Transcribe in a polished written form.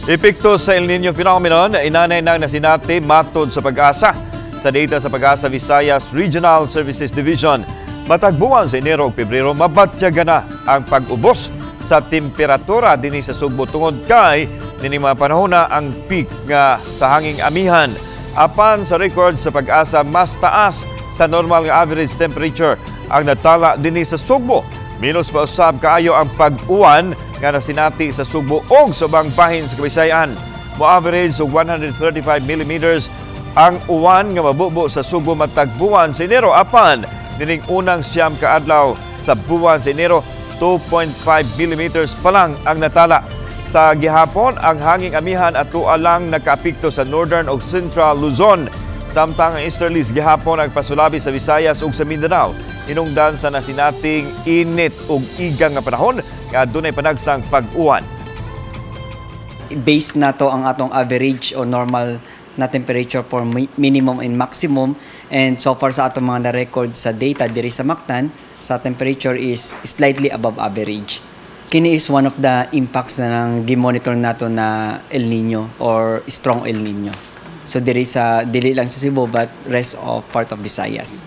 Epekto sa El Nino phenomenon, inanay nang nasinati matod sa pag-asa. Sa data sa pag-asa Visayas Regional Services Division, matag buwan sa Enero ug Pebrero, mabatyaga na ang pag-ubos sa temperatura dinhi sa Sugbo tungod kay nining mga panahon na ang peak nga sa hanging amihan. Apan sa record sa pag-asa, mas taas sa normal nga average temperature ang natala dinhi sa Sugbo. Minus pa usab kaayo ang pag-uwan nga nasinati sa Sugbo og subang bahin sa Kabisayan. Mo-average og 135 millimeters ang uwan nga mabubo sa Sugbo matag buwan sa Enero. Apan dining unang siyam ka adlaw sa buwan sa Enero, 2.5 millimeters pa lang ang natala. Sa gihapon, ang hanging amihan at tualang nakaapekto sa Northern ug Central Luzon. Samtang ang easterlies gihapon ang pasulabi sa Visayas ug sa Mindanao. Hinungdan sa nasinating init ug igang nga panahon nga adunay panagsang pag-uwan. Base nato ang atong average o normal na temperature for minimum and maximum, and so far sa atong mga na-record sa data diri sa Mactan, sa temperature is slightly above average. Kini is one of the impacts na nang gimonitor nato na El Nino or strong El Nino. So dili lang sa Cebu but rest of part of Visayas.